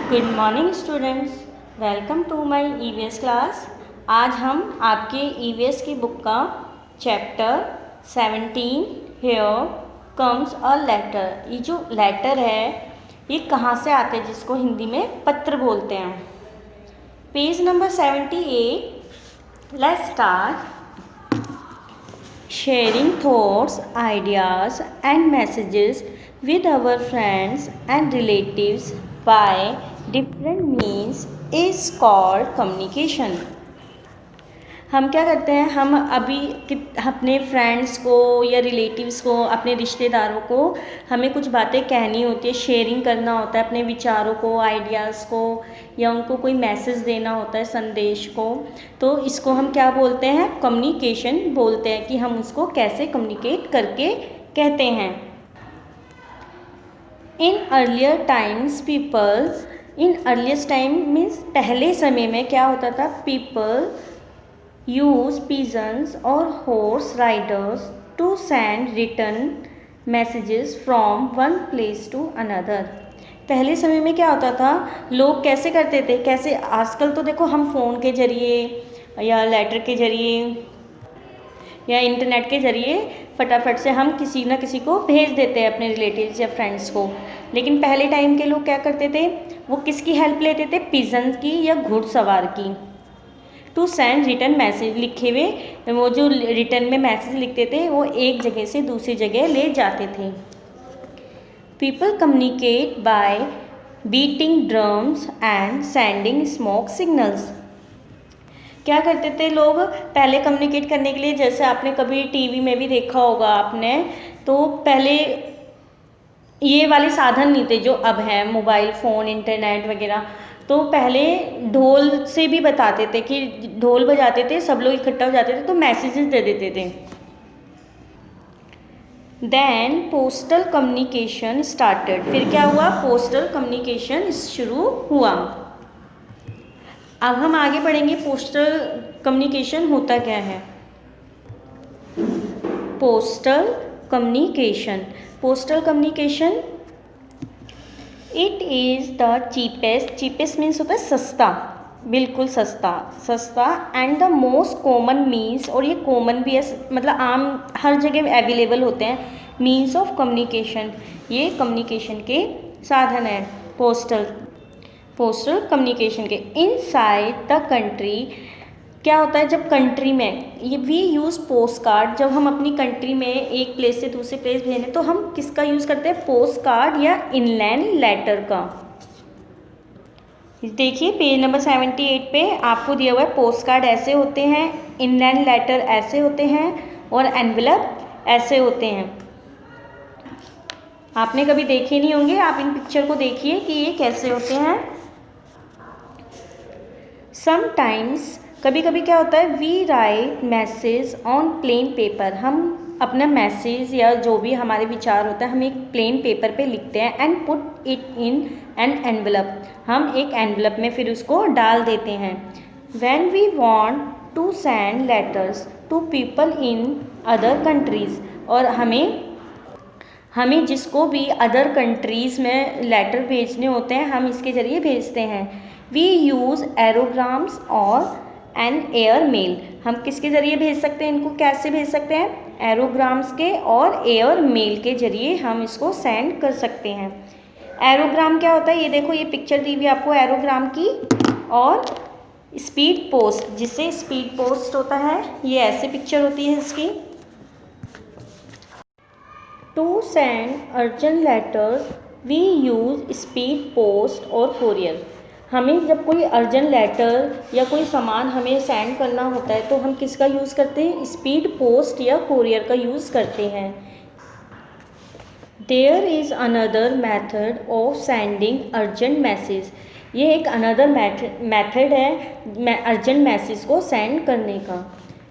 Good morning students, welcome to my EVS class. आज हम आपके ईवीएस की बुक का chapter 17 here comes a letter, ये जो लेटर है ये कहाँ से आते हैं, जिसको हिंदी में पत्र बोलते हैं। Page number 78। Let's start. Sharing thoughts, ideas and messages with our friends and relatives by different means is called communication. हम क्या करते हैं, हम अभी अपने फ्रेंड्स को या रिलेटिव्स को, अपने रिश्तेदारों को हमें कुछ बातें कहनी होती है, शेयरिंग करना होता है अपने विचारों को, आइडियाज़ को, या उनको कोई मैसेज देना होता है, संदेश को। तो इसको हम क्या बोलते हैं, कम्युनिकेशन बोलते हैं, कि हम उसको कैसे कम्युनिकेट करके कहते हैं। In earlier times people, in earliest time means पहले समय में क्या होता था, people use pigeons or horse riders to send written messages from one place to another. पहले समय में क्या होता था, लोग कैसे करते थे, कैसे आजकल तो देखो हम फ़ोन के ज़रिए या लेटर के ज़रिए या इंटरनेट के ज़रिए फटाफट से हम किसी ना किसी को भेज देते हैं, अपने रिलेटिव्स या फ्रेंड्स को। लेकिन पहले टाइम के लोग क्या करते थे, वो किसकी हेल्प लेते थे, पिजन की या घुड़सवार की। टू सेंड रिटर्न मैसेज, लिखे हुए वो जो रिटर्न में मैसेज लिखते थे वो एक जगह से दूसरी जगह ले जाते थे। People communicate bye beating drums and sending smoke signals. क्या करते थे लोग पहले कम्युनिकेट करने के लिए, जैसे आपने कभी टीवी में भी देखा होगा आपने, तो पहले ये वाले साधन नहीं थे जो अब हैं, मोबाइल फ़ोन, इंटरनेट वगैरह। तो पहले ढोल से भी बताते थे, कि ढोल बजाते थे, सब लोग इकट्ठा हो जाते थे तो मैसेजेस दे देते थे। देन पोस्टल कम्युनिकेशन स्टार्टेड, फिर क्या हुआ, पोस्टल कम्युनिकेशन शुरू हुआ। अब हम आगे पढ़ेंगे पोस्टल कम्युनिकेशन होता क्या है। Postal communication, postal communication it is the cheapest, cheapest means होता है सस्ता, बिल्कुल सस्ता, सस्ता and the most common means, और ये कॉमन भी है, मतलब आम हर जगह अवेलेबल होते हैं, मीन्स ऑफ कम्युनिकेशन, ये कम्युनिकेशन के साधन है पोस्टल कम्युनिकेशन के। इनसाइड द कंट्री, क्या होता है जब कंट्री में, ये वी यूज़ पोस्ट कार्ड, जब हम अपनी कंट्री में एक प्लेस से दूसरे प्लेस भेजें तो हम किसका यूज़ करते हैं, पोस्ट कार्ड या इनलैंड लेटर का। देखिए पेज नंबर 78 पे आपको दिया हुआ है, पोस्ट कार्ड ऐसे होते हैं, इनलैंड लेटर ऐसे होते हैं, और एनवेलप ऐसे होते हैं। आपने कभी देखे नहीं होंगे, आप इन पिक्चर को देखिए कि ये कैसे होते हैं। समटाइम्स, कभी कभी क्या होता है, we write message on plain paper, हम अपना मैसेज या जो भी हमारे विचार होता है हम एक प्लेन पेपर पे लिखते हैं, and put it in an envelope, हम एक एनवेलप में फिर उसको डाल देते हैं। When we want to send letters to people in other countries, और हमें जिसको भी अदर कंट्रीज़ में लेटर भेजने होते हैं हम इसके ज़रिए भेजते हैं। वी यूज़ एरोग्राम्स और एन एयर मेल, हम किसके ज़रिए भेज सकते हैं, इनको कैसे भेज सकते हैं, एरोग्राम्स के और एयर मेल के ज़रिए हम इसको सेंड कर सकते हैं। एरोग्राम क्या होता है, ये देखो, ये पिक्चर दी हुई आपको एरोग्राम की, और स्पीड पोस्ट, जिससे स्पीड पोस्ट होता है, ये ऐसे पिक्चर होती है इसकी। To send urgent letters we use speed post और कोरियर, हमें जब कोई अर्जेंट लेटर या कोई सामान हमें सेंड करना होता है तो हम किसका यूज़ करते हैं, स्पीड पोस्ट या कोरियर का यूज़ करते हैं। There is another method of sending urgent message, ये एक अनदर मैथड है अर्जेंट मैसेज को सेंड करने का।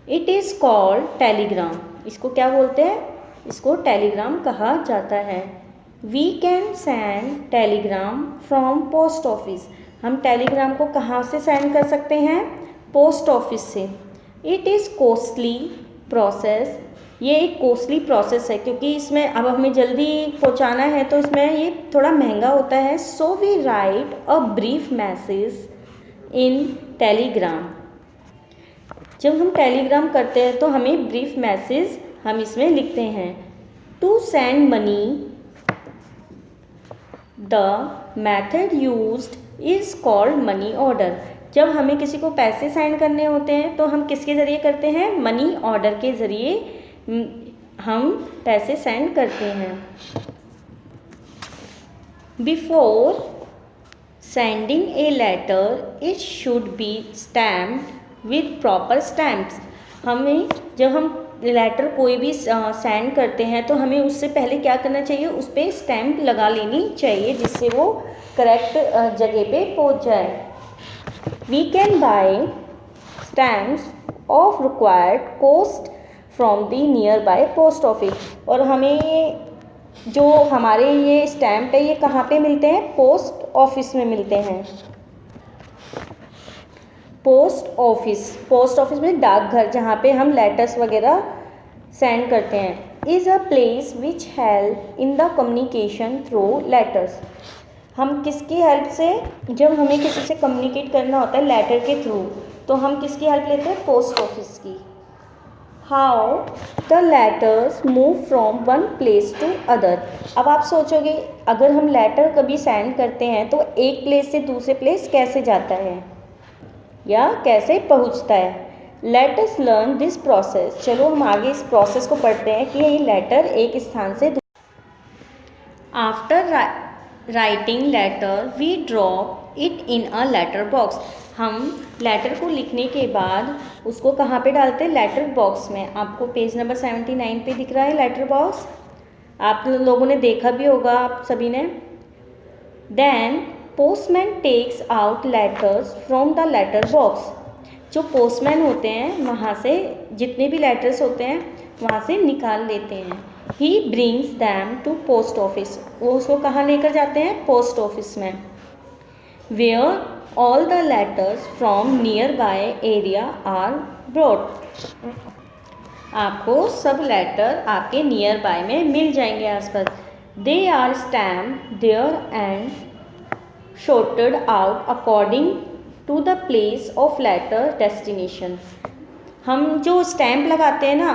इट इज़ कॉल्ड टेलीग्राम, इसको क्या बोलते हैं, इसको टेलीग्राम कहा जाता है। We can send telegram from post office, हम टेलीग्राम को कहाँ से सेंड कर सकते हैं, पोस्ट ऑफिस से। इट इज़ कॉस्टली प्रोसेस, ये एक कॉस्टली प्रोसेस है क्योंकि इसमें अब हमें जल्दी पहुंचाना है तो इसमें ये थोड़ा महंगा होता है। So we write a brief message in telegram. जब हम टेलीग्राम करते हैं तो हमें ब्रीफ मैसेज हम इसमें लिखते हैं। To send money the method used is called money order. जब हमें किसी को पैसे सेंड करने होते हैं तो हम किसके ज़रिए करते हैं? मनी ऑर्डर के ज़रिए हम पैसे सेंड करते हैं। Before sending a letter it should be stamped with proper stamps. हमें जब हम लेटर कोई भी सेंड करते हैं तो हमें उससे पहले क्या करना चाहिए? उस पर स्टैम्प लगा लेनी चाहिए जिससे वो करेक्ट जगह पे पहुंच जाए। We can buy stamps of required cost from the nearby post office। और हमें जो हमारे ये स्टैम्प है ये कहाँ पे मिलते हैं? पोस्ट ऑफिस में मिलते हैं। पोस्ट ऑफिस में डाकघर जहाँ पे हम लेटर्स वगैरह सेंड करते हैं। Is a place which help in the communication through letters. हम किसकी हेल्प से, जब हमें किसी से कम्युनिकेट करना होता है लेटर के थ्रू, तो हम किसकी हेल्प लेते हैं? पोस्ट ऑफिस की। How the letters move from one place to other. अब आप सोचोगे अगर हम लेटर कभी सेंड करते हैं तो एक प्लेस से दूसरे प्लेस कैसे जाता है या कैसे पहुंचता है? Let us learn this process. चलो हम आगे इस प्रोसेस को पढ़ते हैं कि ये लेटर एक स्थान से after writing letter we drop it in a letter box. हम लेटर को लिखने के बाद उसको कहाँ पे डालते हैं? लेटर बॉक्स में। आपको पेज नंबर 79 पे दिख रहा है लेटर बॉक्स, आप लोगों ने देखा भी होगा आप सभी ने। Then postman takes out letters from the letter box. जो पोस्टमैन होते हैं वहाँ से जितने भी लेटर्स होते हैं वहाँ से निकाल लेते हैं। He brings them to post office. वो उसको कहाँ लेकर जाते हैं? पोस्ट ऑफिस में। Where all the letters from nearby area are brought. आपको सब लेटर आपके नियर बाय में मिल जाएंगे आसपास। They are stamped there and sorted out according to the place of letter destination। हम जो स्टैम्प लगाते हैं ना,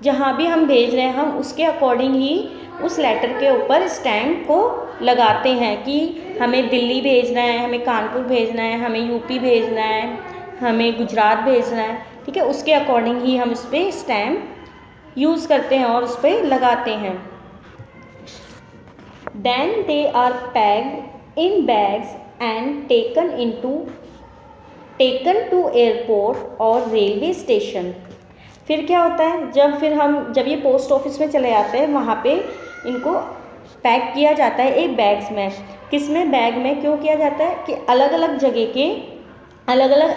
जहाँ भी हम भेज रहे हैं हम उसके अकॉर्डिंग ही उस लेटर के ऊपर स्टैम्प को लगाते हैं कि हमें दिल्ली भेजना है, हमें कानपुर भेजना है, हमें यूपी भेजना है, हमें गुजरात भेजना है, ठीक है। उसके अकॉर्डिंग ही हम उस पर स्टैम्प यूज़ करते हैं और उस पर लगाते हैं। Then they are packed in bags and taken to airport और रेलवे स्टेशन। फिर क्या होता है, जब ये पोस्ट ऑफिस में चले जाते हैं वहाँ पे इनको पैक किया जाता है एक बैग्स में। किस में? बैग में। क्यों किया जाता है कि अलग अलग जगह के अलग अलग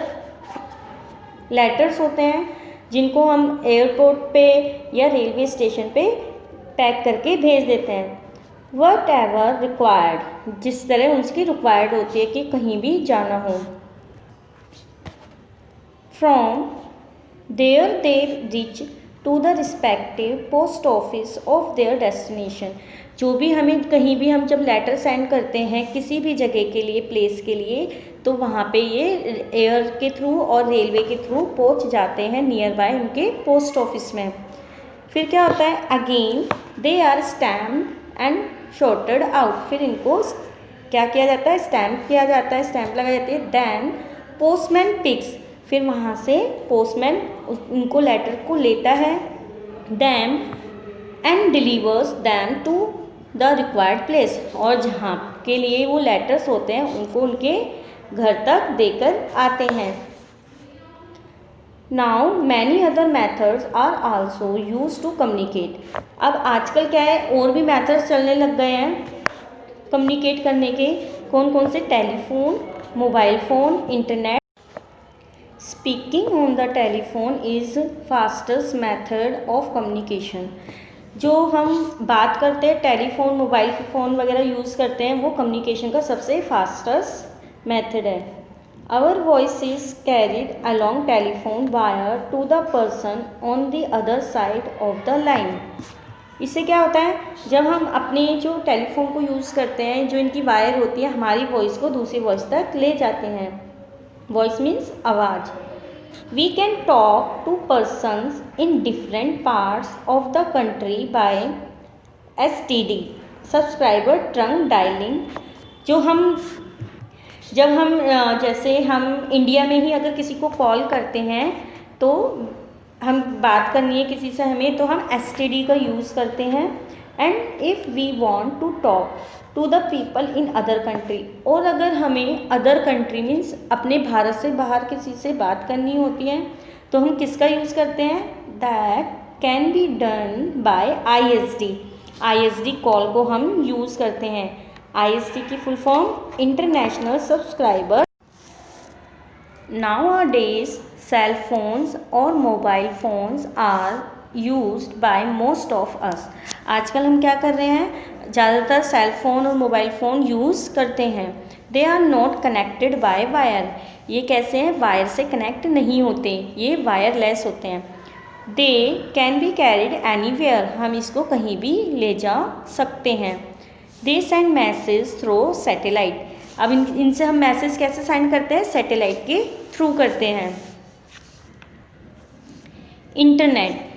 लेटर्स होते हैं जिनको हम एयरपोर्ट पे या रेलवे स्टेशन पे पैक करके भेज देते हैं। वट एवर रिक्वायर्ड, जिस तरह उसकी रिक्वायर्ड होती है कि कहीं भी जाना हो। From there they reach to the respective post office of their destination. जो भी हमें कहीं भी हम जब लेटर सेंड करते हैं किसी भी जगह के लिए, प्लेस के लिए, तो वहाँ पे ये एयर के थ्रू और रेलवे के थ्रू पहुँच जाते हैं नियर बाय उनके पोस्ट ऑफिस में। फिर क्या होता है? Again they are stamped and sorted out. फिर इनको क्या किया जाता है? स्टैम्प किया जाता है, स्टैम्प लगाई जाती है। Then postman picks. फिर वहाँ से पोस्टमैन उनको लेटर को लेता है, them and delivers them to the required place. और जहाँ के लिए वो लेटर्स होते हैं उनको उनके घर तक देकर आते हैं। Now many other methods are also use to communicate. अब आजकल क्या है, और भी मैथड्स चलने लग गए हैं कम्युनिकेट करने के। कौन कौन से? Telephone, mobile phone, internet. Speaking on the telephone is fastest method of communication. जो हम बात करते हैं टेलीफोन, मोबाइल फ़ोन वगैरह यूज़ करते हैं, वो कम्युनिकेशन का सबसे फास्टेस्ट मेथड है। Our voice is carried along telephone wire to the person on the other side of the line. इससे क्या होता है, जब हम अपने जो टेलीफोन को यूज़ करते हैं, जो इनकी वायर होती है, हमारी वॉइस को दूसरी वॉइस तक ले जाते हैं। वॉइस मीन्स आवाज़। We can talk to persons in different parts of the country by STD subscriber trunk dialing. जब हम जैसे हम इंडिया में ही अगर किसी को कॉल करते हैं, तो हम बात करनी है किसी से हमें, तो हम STD का यूज़ करते हैं। And if we want to talk to the people in other country, और अगर हमें अदर कंट्री मीन्स अपने भारत से बाहर किसी से बात करनी होती है, तो हम किसका यूज़ करते हैं? That can be done by ISD call को हम यूज़ करते हैं। ISD की full form international subscriber. Nowadays, cell phones और mobile phones are used by most of us. आजकल हम क्या कर रहे हैं, ज़्यादातर सेल फ़ोन और मोबाइल फ़ोन यूज़ करते हैं। They are not connected by wire. ये कैसे हैं? वायर से कनेक्ट नहीं होते, ये वायरलेस होते हैं। They can be carried anywhere. हम इसको कहीं भी ले जा सकते हैं। They send message through satellite. अब इनसे हम मैसेज कैसे सेंड करते हैं? सैटेलाइट के थ्रू करते हैं। Internet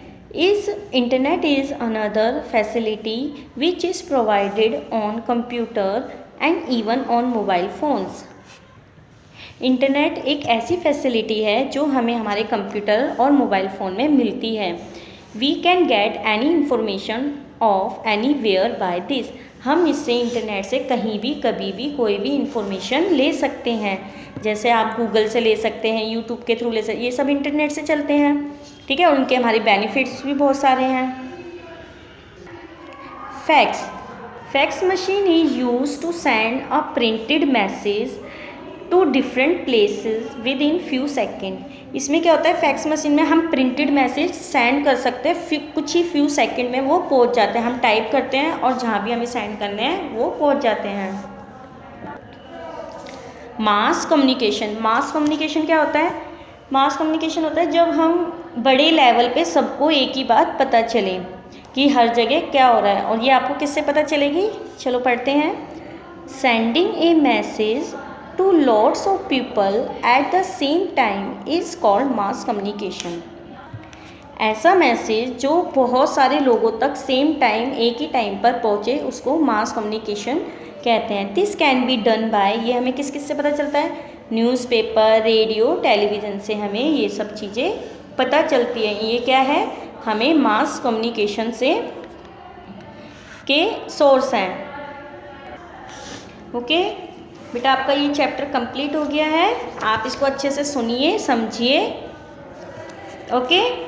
is another facility which is provided on computer and even on mobile phones. Internet एक ऐसी फैसिलिटी है जो हमें हमारे कंप्यूटर और मोबाइल फ़ोन में मिलती है। We can get any information of anywhere by this. हम इससे इंटरनेट से कहीं भी कभी भी कोई भी इंफॉर्मेशन ले सकते हैं। जैसे आप गूगल से ले सकते हैं, यूट्यूब के थ्रू ले सकते हैं, ये सब इंटरनेट से चलते हैं, ठीक है। उनके हमारे बेनिफिट्स भी बहुत सारे हैं। Fax machine is use to send a printed message to different places within few second. इसमें क्या होता है, फैक्स मशीन में हम प्रिंटेड मैसेज सेंड कर सकते हैं, कुछ ही फ्यू सेकेंड में वो पहुंच जाते हैं। हम टाइप करते हैं और जहाँ भी हमें सेंड करने हैं वो पहुंच जाते हैं। मास कम्युनिकेशन क्या होता है? मास कम्युनिकेशन होता है जब हम बड़े लेवल पे सबको एक ही बात पता चले कि हर जगह क्या हो रहा है। और ये आपको किससे पता चलेगी? चलो पढ़ते हैं। Sending A message to lots of people at the same time is called mass communication। ऐसा मैसेज जो बहुत सारे लोगों तक सेम टाइम, एक ही टाइम पर पहुँचे, उसको मास कम्युनिकेशन कहते हैं। This can be done bye, ये हमें किस से पता चलता है? न्यूज़पेपर, रेडियो, टेलीविज़न से हमें ये सब चीज़ें पता चलती हैं। ये क्या है? हमें मास कम्युनिकेशन से के सोर्स हैं। ओके बेटा, आपका ये चैप्टर कंप्लीट हो गया है। आप इसको अच्छे से सुनिए, समझिए। ओके।